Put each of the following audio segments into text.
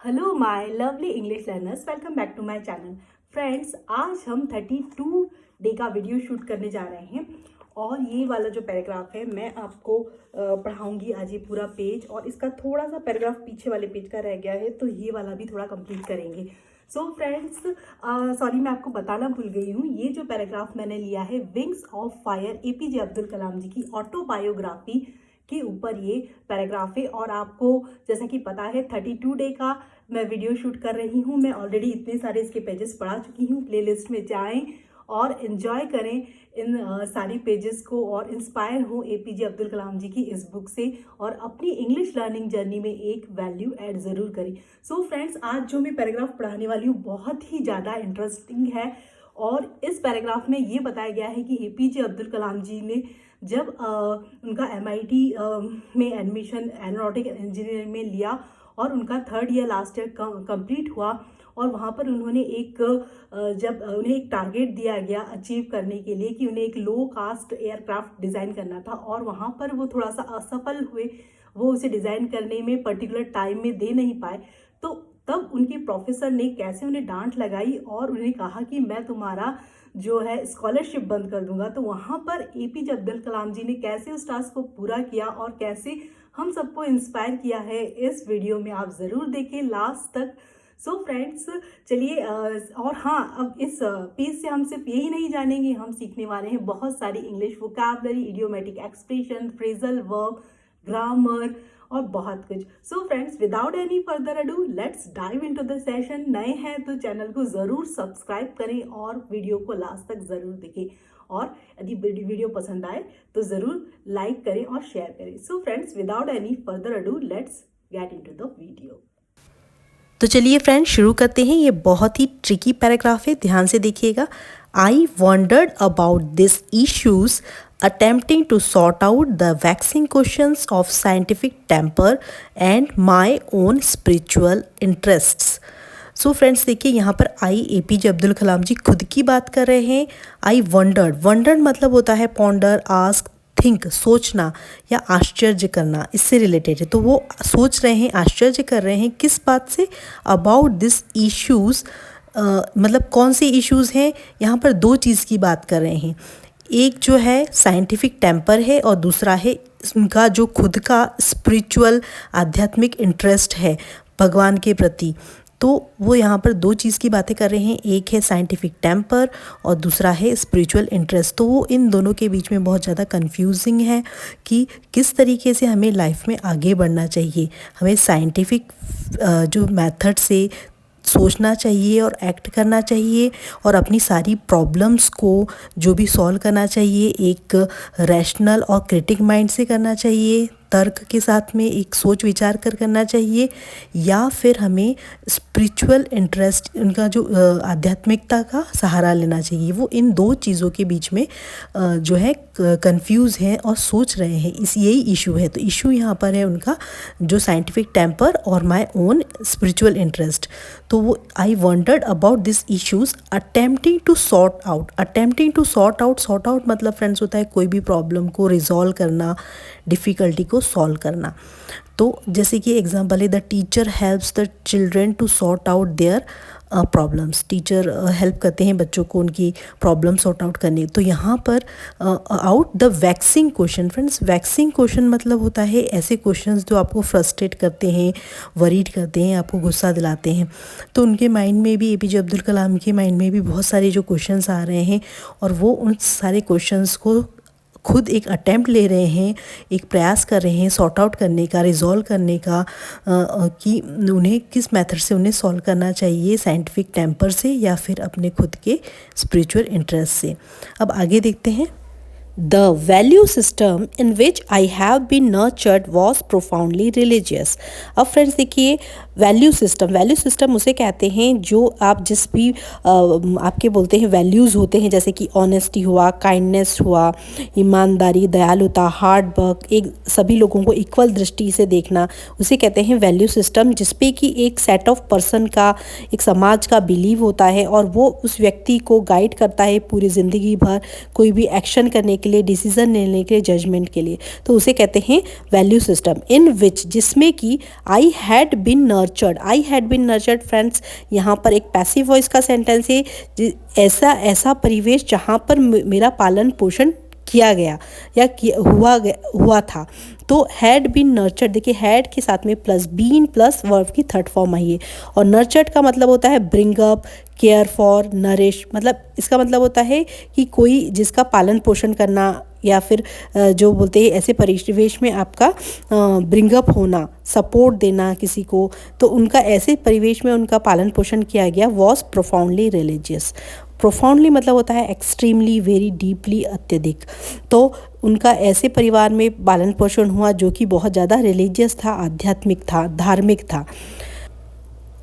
Hello my lovely English learners, welcome back to my channel. Friends, आज हम 32 day का video shoot करने जा रहे हैं और ये वाला जो पैराग्राफ है मैं आपको पढ़ाऊंगी आज ये पूरा पेज, और इसका थोड़ा सा पैराग्राफ पीछे वाले पेज का रह गया है तो ये वाला भी थोड़ा कंप्लीट करेंगे। सो फ्रेंड्स, सॉरी मैं आपको बताना भूल गई हूँ, ये जो पैराग्राफ मैंने लिया है wings of fire APJ Abdul Kalam ji की ऑटोबायोग्राफी के ऊपर ये पैराग्राफ है। और आपको जैसा कि पता है 32 डे का मैं वीडियो शूट कर रही हूँ। मैं ऑलरेडी इतने सारे इसके पेजेस पढ़ा चुकी हूँ। प्लेलिस्ट में जाएं और एंजॉय करें इन सारी पेजेस को और इंस्पायर हो एपीजे अब्दुल कलाम जी की इस बुक से और अपनी इंग्लिश लर्निंग जर्नी में एक वैल्यू ऐड ज़रूर करें। सो फ्रेंड्स, आज जो मैं पैराग्राफ पढ़ाने वाली हूँ बहुत ही ज़्यादा इंटरेस्टिंग है और इस पैराग्राफ में ये बताया गया है कि एपीजे अब्दुल कलाम जी ने जब उनका MIT में एडमिशन एरोनॉटिक इंजीनियरिंग में लिया और उनका 3rd year last year complete हुआ और वहाँ पर उन्होंने जब उन्हें एक टारगेट दिया गया अचीव करने के लिए कि उन्हें एक लो कास्ट एयरक्राफ्ट डिज़ाइन करना था और वहाँ पर वो थोड़ा सा असफल हुए। वो उसे डिज़ाइन करने में पर्टिकुलर टाइम में दे नहीं पाए, तो तब उनके प्रोफेसर ने कैसे उन्हें डांट लगाई और उन्हें कहा कि मैं तुम्हारा जो है स्कॉलरशिप बंद कर दूंगा। तो वहाँ पर एपीजे अब्दुल कलाम जी ने कैसे उस टास्क को पूरा किया और कैसे हम सबको इंस्पायर किया है, इस वीडियो में आप ज़रूर देखें लास्ट तक। सो फ्रेंड्स, चलिए और हाँ, अब इस पेज से हम सिर्फ यही नहीं जानेंगे, हम सीखने वाले हैं बहुत सारी English vocabulary, idiomatic expression, phrasal verb, grammar और बहुत कुछ। So friends, without any further ado let's dive into the session. नए हैं तो चैनल को ज़रूर सब्सक्राइब करें और वीडियो को लास्ट तक ज़रूर देखें और यदि वीडियो पसंद आए तो ज़रूर लाइक करें और शेयर करें। So friends, without any further ado let's get into the video. तो चलिए फ्रेंड्स, शुरू करते हैं। ये बहुत ही ट्रिकी पैराग्राफ है, ध्यान से देखिएगा। आई wandered about this issues attempting to sort out the vexing questions of scientific temper and my own spiritual interests. So friends, देखिए यहाँ पर आई एपीजे अब्दुल कलाम जी खुद की बात कर रहे हैं। आई वंडर्ड मतलब होता है पॉन्डर, आस्क, थिंक, सोचना या आश्चर्य करना, इससे रिलेटेड है। तो वो सोच रहे हैं, आश्चर्य कर रहे हैं किस बात से? अबाउट दिस इश्यूज़, मतलब कौन से इश्यूज़ हैं? यहाँ पर दो चीज़ की बात कर रहे हैं। एक जो है साइंटिफिक टेम्पर है और दूसरा है उनका जो खुद का स्पिरिचुअल आध्यात्मिक इंटरेस्ट है भगवान के प्रति। तो वो यहाँ पर दो चीज़ की बातें कर रहे हैं, एक है साइंटिफिक टेम्पर और दूसरा है स्पिरिचुअल इंटरेस्ट। तो वो इन दोनों के बीच में बहुत ज़्यादा कंफ्यूजिंग है कि किस तरीके से हमें लाइफ में आगे बढ़ना चाहिए। हमें साइंटिफिक जो मेथड से सोचना चाहिए और एक्ट करना चाहिए और अपनी सारी प्रॉब्लम्स को जो भी सॉल्व करना चाहिए एक रैशनल और क्रिटिक माइंड से करना चाहिए, तर्क के साथ में एक सोच विचार कर करना चाहिए, या फिर हमें स्पिरिचुअल इंटरेस्ट, उनका जो आध्यात्मिकता का सहारा लेना चाहिए। वो इन दो चीज़ों के बीच में जो है कंफ्यूज हैं और सोच रहे हैं। यही इशू है। तो इशू यहाँ पर है उनका जो साइंटिफिक टेम्पर और माय ओन स्पिरिचुअल इंटरेस्ट। तो वो I wondered about this issues attempting to sort out. Sort out मतलब फ्रेंड्स होता है कोई भी प्रॉब्लम को रिजॉल्व करना, डिफ़िकल्टी को सॉल्व करना। तो जैसे कि एग्जांपल है, the teacher helps the children to sort out their problems. Teacher help करते हैं बच्चों को उनकी प्रॉब्लम सॉर्ट आउट करने। तो यहाँ पर out the waxing question. Friends, waxing question मतलब होता है ऐसे क्वेश्चंस जो आपको फ्रस्ट्रेट करते हैं, वरीड करते हैं, आपको गुस्सा दिलाते हैं। तो उनके माइंड में भी, एपीजे अब्दुल कलाम के माइंड में भी बहुत सारे जो क्वेश्चंस आ रहे हैं और वो उन सारे क्वेश्चंस को खुद एक अटेम्प्ट ले रहे हैं, एक प्रयास कर रहे हैं सॉर्ट आउट करने का, रिजॉल्व करने का कि उन्हें किस मेथड से उन्हें सॉल्व करना चाहिए, साइंटिफिक टेम्पर से या फिर अपने खुद के स्पिरिचुअल इंटरेस्ट से। अब आगे देखते हैं। The value system in which I have been nurtured was profoundly religious. अब फ्रेंड्स देखिए, वैल्यू सिस्टम उसे कहते हैं जो आप जिस भी आपके बोलते हैं वैल्यूज़ होते हैं, जैसे कि ऑनेस्टी हुआ, काइंडनेस हुआ, ईमानदारी, दयालुता, हार्ड वर्क, एक सभी लोगों को इक्वल दृष्टि से देखना, उसे कहते हैं वैल्यू सिस्टम, जिसपे कि एक सेट ऑफ पर्सन का, एक समाज का बिलीव होता है और वो उस व्यक्ति को गाइड करता है पूरी ज़िंदगी भर कोई भी एक्शन करने के लिए, डिसीजन लेने के लिए, जजमेंट के लिए, तो उसे कहते हैं वैल्यू सिस्टम। इन विच, जिसमें कि I had been nurtured friends, यहाँ पर एक पैसिव वॉइस का सेंटेंस है, ऐसा परिवेश जहाँ पर मेरा पालन पोषण किया गया या हुआ था। तो हैड बीन नर्चर्ड, देखिए हैड के साथ में प्लस बीन प्लस वर्ब की थर्ड फॉर्म आई है, और नर्चर्ड का मतलब होता है bring up, care for, nourish, मतलब इसका मतलब होता है कि कोई जिसका पालन पोषण करना, या फिर जो बोलते हैं ऐसे परिवेश में आपका ब्रिंगअप होना, सपोर्ट देना किसी को, तो उनका ऐसे परिवेश में उनका पालन पोषण किया गया। वॉज प्रोफाउंडली रिलीजियस, प्रोफाउंडली मतलब होता है एक्सट्रीमली, वेरी डीपली, अत्यधिक। तो उनका ऐसे परिवार में पालन पोषण हुआ जो कि बहुत ज़्यादा रिलीजियस था, आध्यात्मिक था, धार्मिक था।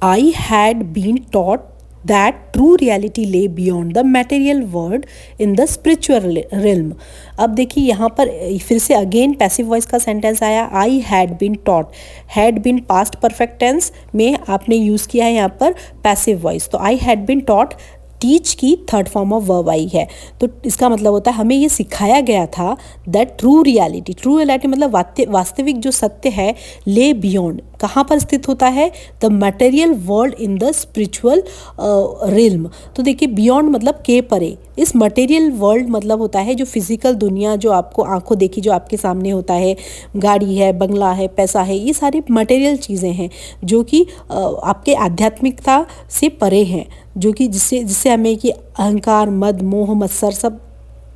I had been taught that true reality lay beyond the material world in the spiritual realm। अब देखिए यहाँ पर फिर से अगेन पैसिव वॉइस का सेंटेंस आया, I had been taught, had been past perfect tense में आपने यूज़ किया है यहाँ पर पैसिव वॉइस, तो I had been taught, teach की थर्ड फॉर्म ऑफ वर्ब आई है, तो इसका मतलब होता है हमें ये सिखाया गया था दैट ट्रू रियलिटी मतलब वास्तविक जो सत्य है, ले बियॉन्ड, कहाँ पर स्थित होता है, the material world in the spiritual realm. तो देखिए बियॉन्ड मतलब के परे, इस मटेरियल वर्ल्ड मतलब होता है जो फिजिकल दुनिया, जो आपको आंखों देखी, जो आपके सामने होता है, गाड़ी है, बंगला है, पैसा है, ये सारी मटेरियल चीज़ें हैं जो कि आपके आध्यात्मिकता से परे हैं, जो कि जिससे हमें कि अहंकार, मद, मोह, मत्सर सब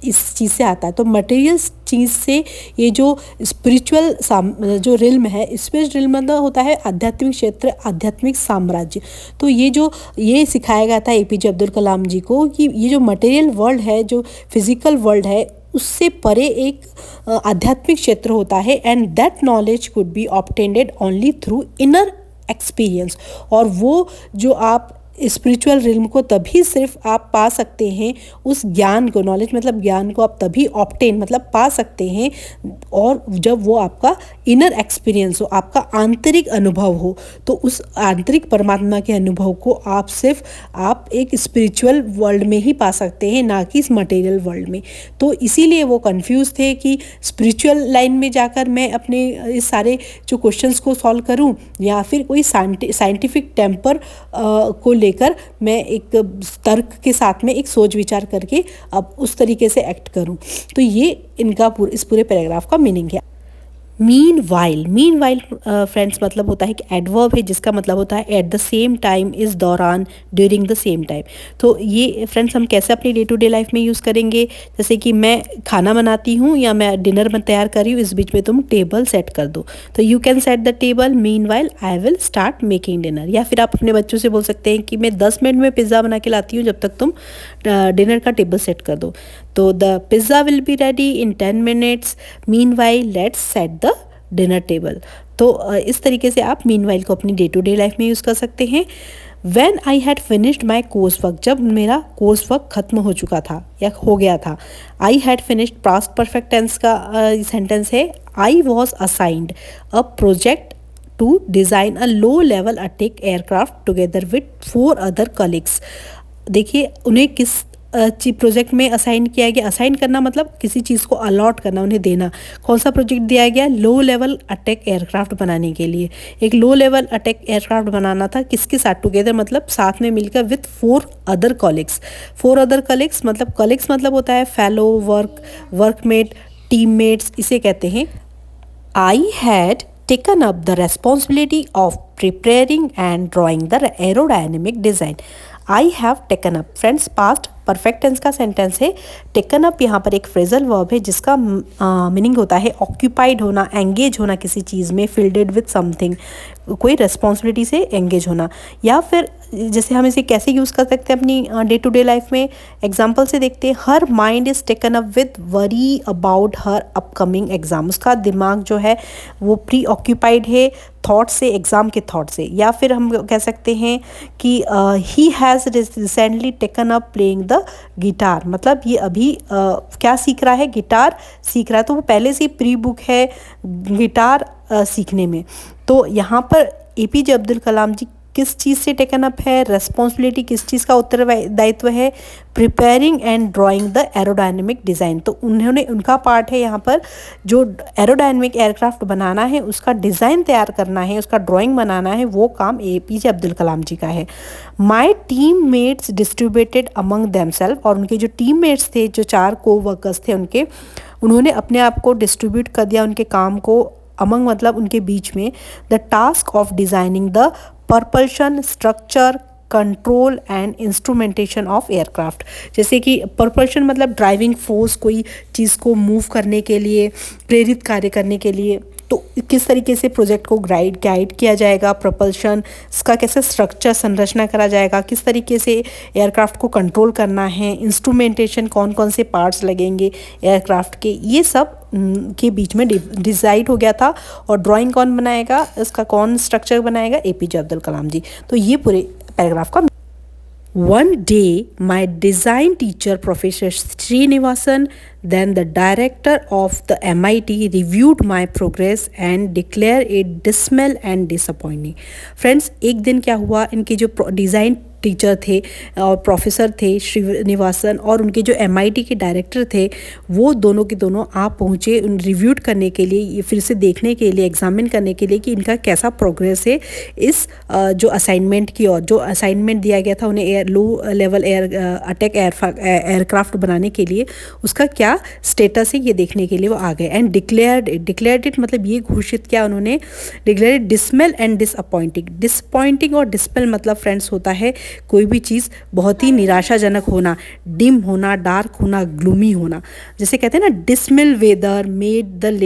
इस चीज़ से आता है। तो मटेरियल चीज़ से ये जो स्पिरिचुअल जो रिल्म है, स्पिरिचुअल रिल्म मतलब होता है आध्यात्मिक क्षेत्र, आध्यात्मिक साम्राज्य। तो ये सिखाया गया था एपीजे अब्दुल कलाम जी को कि ये जो मटेरियल वर्ल्ड है, जो फिजिकल वर्ल्ड है, उससे परे एक आध्यात्मिक क्षेत्र होता है, and that knowledge could be obtained only through inner experience. और वो जो आप स्पिरिचुअल रिल्म को तभी सिर्फ आप पा सकते हैं, उस ज्ञान को, नॉलेज मतलब ज्ञान को आप तभी ऑब्टेन मतलब पा सकते हैं, और जब वो आपका इनर एक्सपीरियंस हो, आपका आंतरिक अनुभव हो। तो उस आंतरिक परमात्मा के अनुभव को आप एक स्पिरिचुअल वर्ल्ड में ही पा सकते हैं, ना कि इस मटेरियल वर्ल्ड में। तो इसीलिए वो कंफ्यूज थे कि स्पिरिचुअल लाइन में जाकर मैं अपने इस सारे जो क्वेश्चंस को सॉल्व करूं, या फिर कोई साइंटिफिक टेम्पर को लेकर मैं एक तर्क के साथ में एक सोच विचार करके अब उस तरीके से एक्ट करूं। तो ये इनका इस पूरे पैराग्राफ का मीनिंग है। मीनवाइल फ्रेंड्स मतलब होता है कि एडवर्ब है, जिसका मतलब होता है एट द सेम टाइम, इस दौरान, ड्यूरिंग द सेम टाइम। तो ये फ्रेंड्स हम कैसे अपनी डे टू डे लाइफ में यूज़ करेंगे, जैसे कि मैं खाना बनाती हूँ या मैं डिनर में तैयार कर रही हूँ, इस बीच में तुम टेबल सेट कर दो, तो you can set the table meanwhile I will start making dinner. या फिर आप अपने बच्चों से बोल सकते हैं कि मैं 10 मिनट में पिज़्ज़ा बना के लाती हूँ, जब तक तुम डिनर का टेबल सेट कर दो। तो the pizza will be ready in 10 minutes, meanwhile let's set the dinner table. तो इस तरीके से आप मीनवाइल को अपनी डे टू डे लाइफ में यूज़ कर सकते हैं। When I had finished my course work, जब मेरा कोर्स वर्क ख़त्म हो चुका था या हो गया था। I had finished past perfect tense का सेंटेंस है। I was assigned a project to design a low level attack aircraft together with 4 other colleagues। देखिए उन्हें किस प्रोजेक्ट में असाइन किया गया। असाइन करना मतलब किसी चीज़ को अलॉट करना, उन्हें देना। कौन सा प्रोजेक्ट दिया गया? लो लेवल अटैक एयरक्राफ्ट बनाने के लिए। एक लो लेवल अटैक एयरक्राफ्ट बनाना था, किसके साथ? टुगेदर मतलब साथ में मिलकर, with 4 other colleagues. 4 other colleagues मतलब होता है फेलो, वर्कमेट, टीममेट्स, इसे कहते हैं। I had taken up the responsibility of preparing and drawing the aerodynamic design। I have taken up friends past perfect tense का सेंटेंस है। टेकन अप यहाँ पर एक फ्रेजल वर्ब है जिसका मीनिंग होता है ऑक्यूपाइड होना, एंगेज होना किसी चीज़ में, फील्डेड विथ समथिंग, कोई रिस्पॉन्सिबिलिटी से एंगेज होना। या फिर जैसे हम इसे कैसे यूज़ कर सकते हैं अपनी डे टू डे लाइफ में, एग्जाम्पल से देखते हैं। Her mind is taken up with worry about her upcoming exam. उसका दिमाग जो है वो प्री ऑक्यूपाइड है थॉट से, एग्ज़ाम के थॉट से। या फिर हम कह सकते हैं कि he has recently taken up playing the guitar, मतलब ये अभी क्या सीख रहा है? गिटार सीख रहा है। तो वो पहले से प्री बुक है गिटार सीखने में। तो यहाँ पर एपीजे अब्दुल कलाम जी किस चीज़ से टेकन अप है, रेस्पॉन्सिबिलिटी किस चीज़ का उत्तरदायित्व है, preparing and drawing the aerodynamic design. तो उन्होंने उनका पार्ट है यहाँ पर जो एरोडायनेमिक एयरक्राफ्ट बनाना है, उसका डिज़ाइन तैयार करना है, उसका ड्राइंग बनाना है, वो काम APJ अब्दुल कलाम जी का है। My team mates distributed among themself, और उनके जो टीम मेट्स थे, जो 4 co-workers थे उनके, उन्होंने अपने आप को डिस्ट्रीब्यूट कर दिया उनके काम को, अमंग मतलब उनके बीच में, the task of designing the propulsion structure control and instrumentation of aircraft. जैसे कि propulsion मतलब ड्राइविंग फोर्स, कोई चीज़ को मूव करने के लिए, प्रेरित कार्य करने के लिए, तो किस तरीके से प्रोजेक्ट को गाइड किया जाएगा, प्रोपल्शन इसका कैसे स्ट्रक्चर संरचना करा जाएगा, किस तरीके से एयरक्राफ्ट को कंट्रोल करना है, इंस्ट्रूमेंटेशन कौन कौन से पार्ट्स लगेंगे एयरक्राफ्ट के, ये सब के बीच में डिसाइड हो गया था। और ड्राइंग कौन बनाएगा, इसका कौन स्ट्रक्चर बनाएगा, APJ अब्दुल कलाम जी। तो ये पूरे पैराग्राफ का। One day, my design teacher, Professor Srinivasan, then the director of the MIT, reviewed my progress and declared it dismal and disappointing. Friends, एक दिन क्या हुआ, इनके जो डिज़ाइन टीचर थे और प्रोफेसर थे श्रीनिवासन, और उनके जो MIT के डायरेक्टर थे, वो दोनों के दोनों आप पहुँचे रिव्यूड करने के लिए, ये फिर से देखने के लिए, एग्जामिन करने के लिए कि इनका कैसा प्रोग्रेस है इस जो असाइनमेंट की ओर। जो असाइनमेंट दिया गया था उन्हें लो लेवल अटैक एयरक्राफ्ट बनाने के लिए, उसका क्या स्टेटस है ये देखने के लिए वो आ गए। एंड डिक्लेयर्ड इट मतलब ये घोषित किया उन्होंने, डिक्लेयर्ड डिसमेल एंड डिसअपॉइंटिंग। डिसअपॉइंटिंग और डिसमेल मतलब फ्रेंड्स होता है कोई भी चीज़ बहुत ही निराशाजनक होना, डिम होना, डार्क होना, ग्लूमी होना। जैसे कहते हैं ना, dismal weather made the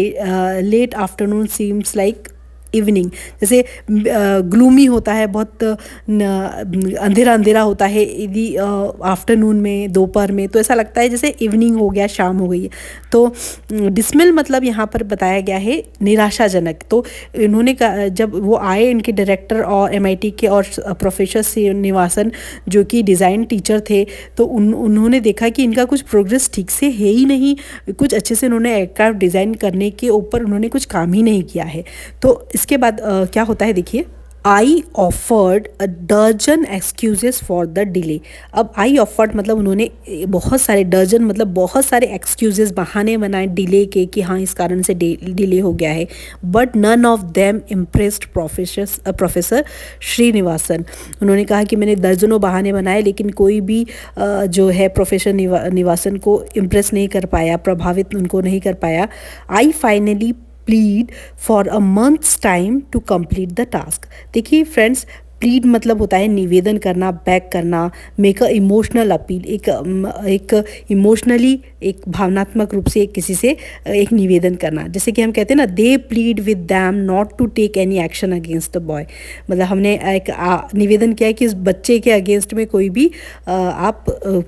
late afternoon seems like evening. जैसे ग्लूमी होता है, बहुत अंधेरा अंधेरा होता है यदि आफ्टरनून में, दोपहर में, तो ऐसा लगता है जैसे इवनिंग हो गया, शाम हो गई है। तो डिसमिल मतलब यहाँ पर बताया गया है निराशाजनक। तो इन्होंने जब वो आए, इनके डायरेक्टर और MIT के और प्रोफेसर श्रीनिवासन जो कि डिज़ाइन टीचर थे, तो उन्होंने देखा कि इनका कुछ प्रोग्रेस ठीक से है ही नहीं, कुछ अच्छे से उन्होंने एयरक्राफ्ट डिज़ाइन करने के ऊपर उन्होंने कुछ काम ही नहीं किया है। तो इसके बाद क्या होता है देखिए, I offered a dozen excuses for the delay. अब आई ऑफर्ड मतलब उन्होंने बहुत सारे, डजन मतलब बहुत सारे एक्सक्यूजेस, बहाने बनाए डिले के कि हाँ इस कारण से डिले हो गया है। But none of them impressed professor Srinivasan. उन्होंने कहा कि मैंने दर्जनों बहाने बनाए, लेकिन कोई भी जो है प्रोफेसर निवासन को इम्प्रेस नहीं कर पाया, प्रभावित उनको नहीं कर पाया। I finally plead for a month's time to complete the task. देखिए फ्रेंड्स, प्लीड मतलब होता है निवेदन करना, बैक करना, मेक अ इमोशनल अपील, एक इमोशनली, एक भावनात्मक रूप से किसी से एक निवेदन करना। जैसे कि हम कहते हैं ना, they plead with them not to take any action against the boy. मतलब हमने एक निवेदन किया कि उस बच्चे के अगेंस्ट में कोई भी आप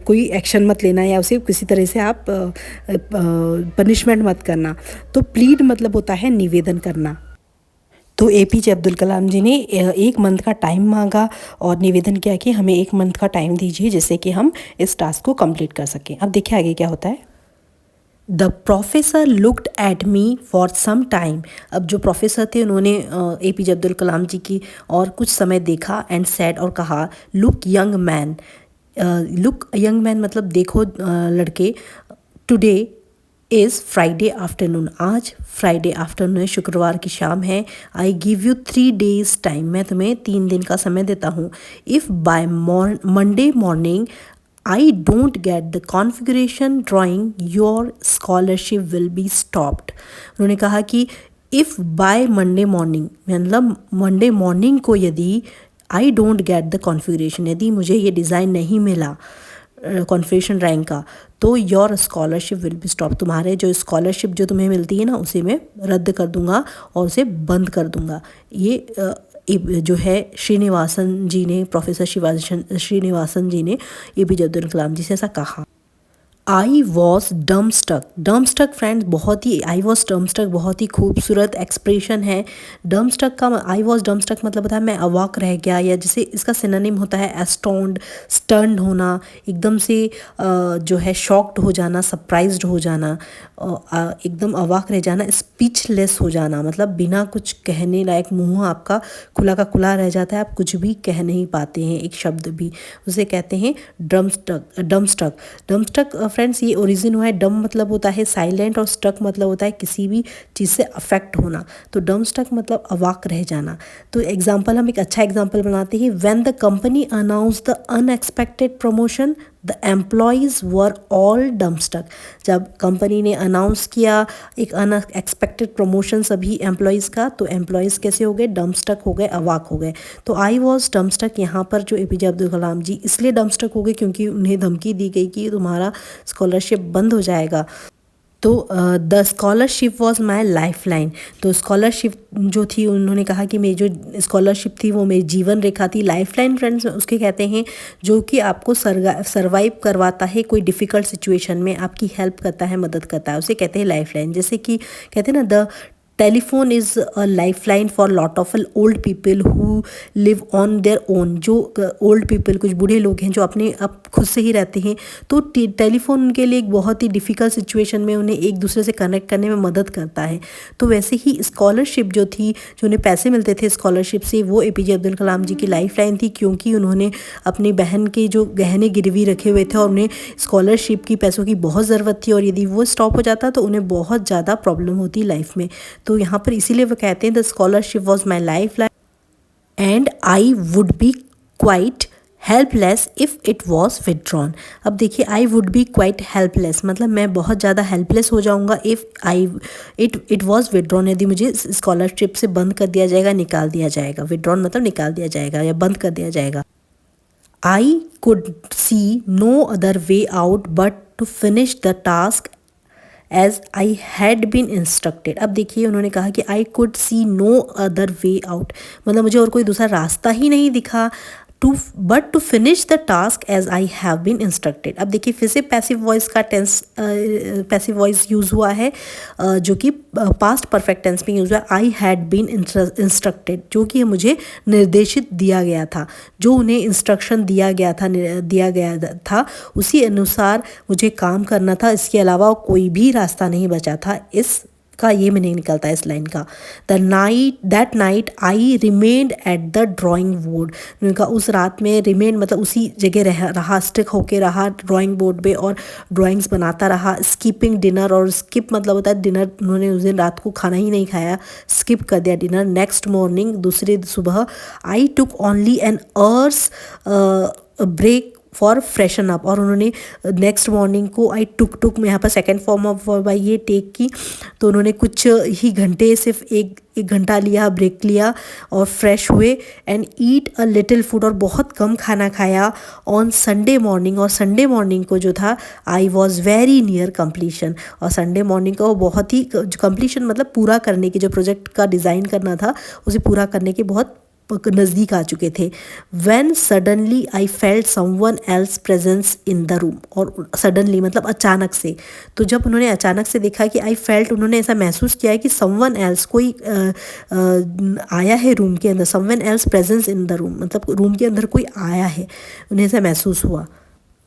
कोई एक्शन मत लेना, या उसे किसी तरह से आप पनिशमेंट मत करना। तो प्लीड मतलब होता है निवेदन करना। तो APJ अब्दुल कलाम जी ने 1 मंथ का टाइम मांगा और निवेदन किया कि हमें 1 मंथ का टाइम दीजिए जिससे कि हम इस टास्क को कंप्लीट कर सकें। अब देखिए आगे क्या होता है। The professor looked at me for some time. अब जो प्रोफेसर थे उन्होंने APJ अब्दुल कलाम जी की और कुछ समय देखा एंड सेड, और कहा, look young man. Look young man मतलब देखो लड़के, टुडे इज़ फ्राइडे आफ्टरनून। आज फ्राइडे आफ्टरनून है, शुक्रवार की शाम है। I give you 3 days time. मैं तुम्हें 3 दिन का समय देता हूँ। If by Monday morning I don't get the configuration drawing, your scholarship will be stopped. उन्होंने कहा कि इफ़ बाय मंडे मॉर्निंग मतलब मंडे मॉर्निंग को यदि I don't get the configuration, यदि मुझे ये डिज़ाइन नहीं मिला कॉन्फ़िगरेशन ड्राइंग का, तो your scholarship will be stop. तुम्हारे जो स्कॉलरशिप जो तुम्हें मिलती है ना, उसे मैं रद्द कर दूंगा और उसे बंद कर दूंगा। ये जो है श्रीनिवासन जी ने, प्रोफेसर श्रीनिवासन जी ने APJ अब्दुल कलाम जी से ऐसा कहा। आई वॉज डम्स्टक फ्रेंड्स, बहुत ही आई वॉज डम्स्टक बहुत ही खूबसूरत एक्सप्रेशन है। डम्स्टक का आई वॉज डम्स्टक मतलब होता है मैं अवाक रह गया, या जैसे इसका सिनोनिम होता है एस्टोन्ड, स्टन्ड होना, एकदम से जो है शॉक्ड हो जाना, सरप्राइज्ड हो जाना, एकदम अवाक रह जाना, स्पीचलेस हो जाना, मतलब बिना कुछ कहने लायक, मुंह आपका खुला का खुला रह जाता है, आप कुछ भी कह नहीं पाते हैं, एक शब्द भी। उसे कहते हैं डम्स्टक फ्रेंड्स, ये ओरिजिन हुआ है, डम मतलब होता है साइलेंट और स्टक मतलब होता है किसी भी चीज़ से अफेक्ट होना। तो डम्स्टक मतलब अवाक रह जाना। तो एग्जाम्पल, हम एक अच्छा एग्जाम्पल बनाते हैं। When the company announce the unexpected promotion the employees were all dumbstruck. जब कंपनी ने अनाउंस किया एक अनएक्सपेक्टेड प्रमोशन सभी एम्प्लॉयज़ का, तो एम्प्लॉयज़ कैसे हो गए? डम्स्टक हो गए, अवाक हो गए। तो आई वॉज डम्स्टक, यहाँ पर जो एपीजे अब्दुल कलाम जी इसलिए डम्स्टक हो गए क्योंकि उन्हें धमकी दी गई कि तुम्हारा स्कॉलरशिप बंद हो जाएगा। तो the scholarship was my life line. तो स्कॉलरशिप जो थी, उन्होंने कहा कि मेरी जो स्कॉलरशिप थी वो मेरी जीवन रेखा थी। लाइफ लाइन फ्रेंड्स उसके कहते हैं जो कि आपको सर्वाइव करवाता है कोई डिफ़िकल्ट सिचुएशन में, आपकी हेल्प करता है, मदद करता है, उसे कहते हैं लाइफ लाइन। जैसे कि कहते हैं ना, the telephone is a life line for lot of old people who live on their own. जो ओल्ड पीपल, कुछ बूढ़े लोग हैं जो अपने अब खुद से ही रहते हैं, तो टेलीफोन उनके लिए एक बहुत ही डिफ़िकल्ट सिचुएशन में उन्हें एक दूसरे से कनेक्ट करने में मदद करता है। तो वैसे ही स्कॉलरशिप जो थी, जो उन्हें पैसे मिलते थे स्कॉलरशिप से, वो एपीजे अब्दुल कलाम जी की लाइफ लाइन थी, क्योंकि उन्होंने अपनी बहन के जो गहने गिरवी रखे हुए थे और उन्हें स्कॉलरशिप की पैसों की बहुत ज़रूरत थी, और यदि वो स्टॉप हो जाता तो उन्हें बहुत ज़्यादा प्रॉब्लम होती लाइफ में। तो यहाँ पर इसीलिए वो कहते हैं the scholarship was my life line and I would be quite helpless if it was withdrawn. अब देखिए, I would be quite helpless मतलब मैं बहुत ज़्यादा हेल्पलेस हो जाऊँगा इफ़ इट वॉज विदड्रॉन, यदि मुझे स्कॉलरशिप से बंद कर दिया जाएगा, निकाल दिया जाएगा। विदड्रॉन मतलब निकाल दिया जाएगा या बंद कर दिया जाएगा। I could see no other way out but to finish the task as I had been instructed. अब देखिए, उन्होंने कहा कि I could see no other way out, मतलब मुझे और कोई दूसरा रास्ता ही नहीं दिखा, but to finish the task as I have been instructed. अब देखिए, फिर से पैसिव वॉइस का टेंस, पैसिव वॉइस यूज़ हुआ है, जो कि पास्ट परफेक्ट टेंस में यूज़ हुआ है। आई हैड बीन इंस्ट्रक्टेड, जो कि मुझे निर्देशित दिया गया था, जो उन्हें इंस्ट्रक्शन दिया गया था उसी अनुसार मुझे काम करना था, इसके अलावा कोई भी रास्ता नहीं बचा था। इस का ये मीनिंग निकलता है इस लाइन का। That night I remained at the drawing board. उनका उस रात में रिमेन मतलब उसी जगह रहा, स्टिक होके रहा ड्राइंग बोर्ड पे और ड्राइंग्स बनाता रहा। स्किपिंग डिनर, और स्किप मतलब होता है डिनर, उन्होंने उस दिन रात को खाना ही नहीं खाया, स्किप कर दिया डिनर। नेक्स्ट मॉर्निंग, दूसरे सुबह, I took only an hours break for freshen up, और उन्होंने नेक्स्ट मॉर्निंग को आई टुक में यहाँ पर सेकेंड फॉर्म ऑफ वर्ब आई ये टेक की, तो उन्होंने कुछ ही घंटे, सिर्फ एक घंटा लिया, ब्रेक लिया और फ्रेश हुए। And eat a little food, और बहुत कम खाना खाया। ऑन संडे मॉर्निंग, और संडे मॉर्निंग को जो था I was very near completion, और संडे मॉर्निंग को बहुत ही कम्प्लीशन मतलब पूरा करने की, जो प्रोजेक्ट का डिज़ाइन करना था उसे पूरा करने के बहुत नज़दीक आ चुके थे। When suddenly I felt someone else presence in the room, और सडनली मतलब अचानक से, तो जब उन्होंने अचानक से देखा कि आई फेल्ट, उन्होंने ऐसा महसूस किया है कि someone else, कोई आया है रूम के अंदर। someone else presence in the room मतलब रूम के अंदर कोई आया है, उन्हें ऐसा महसूस हुआ।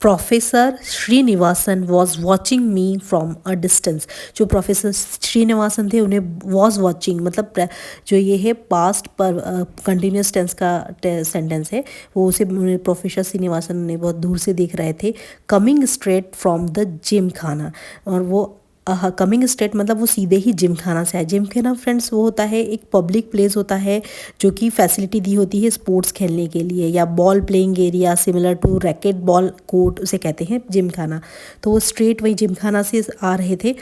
Professor Srinivasan was watching me from a distance. जो प्रोफेसर श्रीनिवासन थे उन्हें वॉज वॉचिंग मतलब जो ये है पास्ट पर कंटिन्यूस टेंस का सेंटेंस है, वो उसे प्रोफेसर श्रीनिवासन ने बहुत दूर से देख रहे थे। Coming straight from the gym खाना, और वो कमिंग स्ट्रेट मतलब वो सीधे ही जिम खाना से आए। जिम खाना फ्रेंड्स वो होता है एक पब्लिक प्लेस होता है जो कि फैसिलिटी दी होती है स्पोर्ट्स खेलने के लिए, या ball playing area similar to racket ball court, उसे कहते हैं जिम खाना। तो वो स्ट्रेट वही जिम खाना से आ रहे थे।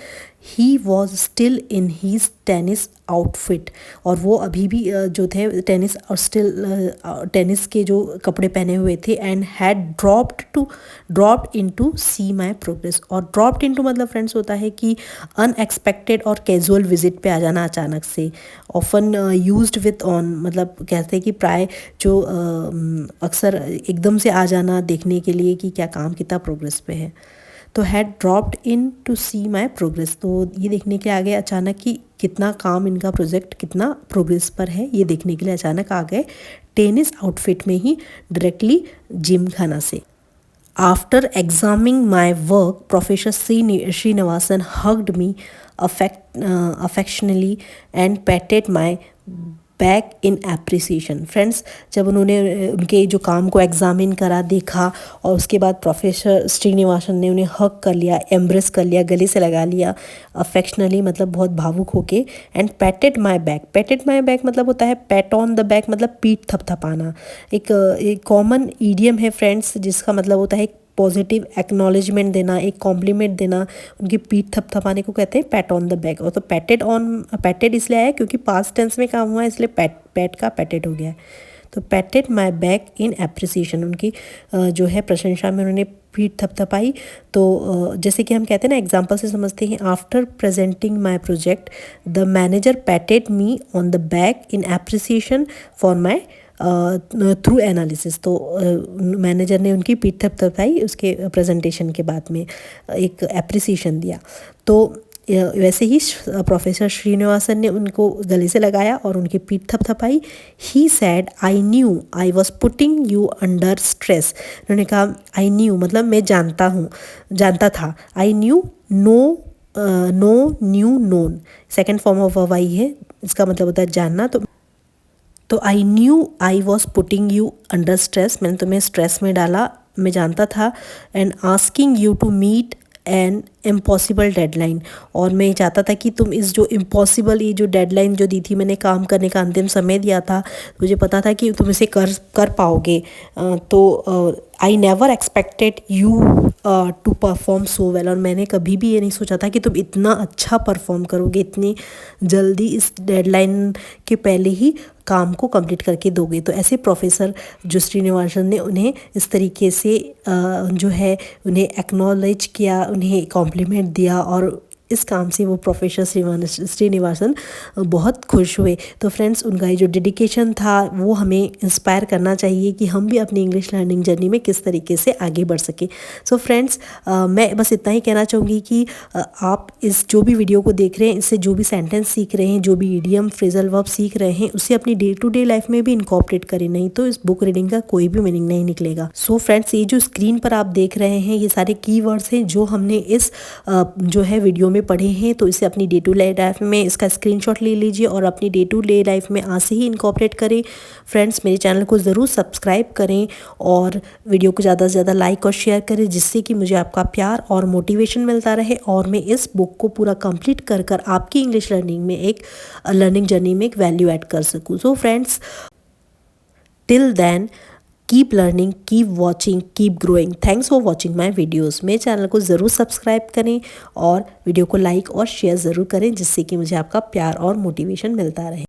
He was still in his tennis outfit, और वो अभी भी जो थे टेनिस और स्टिल टेनिस के जो कपड़े पहने हुए थे। And had dropped into see my progress, और ड्रॉप्ड इनटू मतलब फ्रेंड्स होता है कि अनएक्सपेक्टेड और कैजुअल विजिट पे आ जाना अचानक से। ऑफन यूज्ड विथ ऑन मतलब कहते हैं कि प्राय जो अक्सर एकदम से आ जाना देखने के लिए कि क्या काम कितना प्रोग्रेस पे है। तो had dropped in to see my progress. तो ये देखने के लिए आ गए अचानक कि कितना काम इनका प्रोजेक्ट कितना प्रोग्रेस पर है, ये देखने के लिए अचानक आ गए टेनिस आउटफिट में ही डायरेक्टली जिम खाना से। After examining my work professor Srinivasan hugged me affectionately and patted my back in appreciation. Friends, जब उन्होंने उनके जो काम को एग्जामिन करा, देखा और उसके बाद प्रोफेसर श्रीनिवासन ने उन्हें हक कर लिया, एम्ब्रेस कर लिया, गले से लगा लिया अफेक्शनली मतलब बहुत भावुक होके। एंड पैटेड माई बैक मतलब होता है पैट ऑन द बैक मतलब पीठ थपथपाना। एक कॉमन ईडियम है फ्रेंड्स जिसका मतलब होता है पॉजिटिव एक्नॉलेजमेंट देना, एक कॉम्प्लीमेंट देना। उनकी पीठ थपथपाने को कहते हैं पैट ऑन द बैक। और तो पैटेड इसलिए आया क्योंकि पास्ट टेंस में काम हुआ है, इसलिए पैट का पैटेड हो गया है। तो पैटेड माई बैक इन एप्रिसिएशन, उनकी जो है प्रशंसा में उन्होंने पीठ थपथपाई। तो जैसे कि हम कहते हैं ना, एग्जाम्पल से समझते हैं। After presenting my project the manager पैटेड me on the back in appreciation for my through analysis. तो मैनेजर ने उनकी पीठ थपथपाई उसके प्रेजेंटेशन के बाद में, एक एप्रिसिएशन दिया। तो वैसे ही प्रोफेसर श्रीनिवासन ने उनको गले से लगाया और उनकी पीठ थपथपाई। He said I knew I was putting you under stress. उन्होंने कहा आई न्यू मतलब मैं जानता था। I knew know knew known second form of verb आई है, इसका मतलब होता है जानना। तो I knew I was putting you under stress, मैंने तुम्हें स्ट्रेस में डाला, मैं जानता था। And asking you to meet an impossible deadline, और मैं चाहता था कि तुम इस जो इम्पॉसिबल ये जो डेडलाइन जो दी थी, मैंने काम करने का अंतिम समय दिया था, मुझे पता था कि तुम इसे कर पाओगे। तो I never expected you to perform so well, और मैंने कभी भी ये नहीं सोचा था कि तुम इतना अच्छा परफॉर्म करोगे, इतनी जल्दी इस डेडलाइन के पहले ही काम को कंप्लीट करके दोगे। तो ऐसे प्रोफेसर जो श्रीनिवासन ने उन्हें इस तरीके से जो है उन्हें एक्नॉलेज किया, उन्हें कॉम्प्लीमेंट दिया, और इस काम से वो प्रोफेसर श्रीनिवासन बहुत खुश हुए। तो फ्रेंड्स, उनका ये जो डेडिकेशन था वो हमें इंस्पायर करना चाहिए कि हम भी अपनी इंग्लिश लर्निंग जर्नी में किस तरीके से आगे बढ़ सकें। सो फ्रेंड्स, मैं बस इतना ही कहना चाहूँगी कि आप इस जो भी वीडियो को देख रहे हैं, इससे जो भी सेंटेंस सीख रहे हैं, जो भी इडियम फ्रेजल वर्ब सीख रहे हैं, उसे अपनी डे टू डे लाइफ में भी इनकॉर्पोरेट करें, नहीं तो इस बुक रीडिंग का कोई भी मीनिंग नहीं निकलेगा। सो फ्रेंड्स, ये जो स्क्रीन पर आप देख रहे हैं ये सारे कीवर्ड्स हैं जो हमने इस जो है वीडियो में पढ़े हैं। तो इसे अपनी डे टू डे लाइफ में इसका स्क्रीनशॉट ले लीजिए और अपनी डे टू डे लाइफ में आज से ही इनकॉर्पोरेट करें। फ्रेंड्स, मेरे चैनल को ज़रूर सब्सक्राइब करें और वीडियो को ज़्यादा से ज़्यादा लाइक और शेयर करें, जिससे कि मुझे आपका प्यार और मोटिवेशन मिलता रहे और मैं इस बुक को पूरा कंप्लीट कर आपकी इंग्लिश लर्निंग में एक लर्निंग जर्नी में एक वैल्यू ऐड कर सकूँ। So friends, till then keep learning, keep watching, keep growing. Thanks for watching my videos. मेरे चैनल को ज़रूर सब्सक्राइब करें और वीडियो को लाइक और शेयर ज़रूर करें, जिससे कि मुझे आपका प्यार और मोटिवेशन मिलता रहे।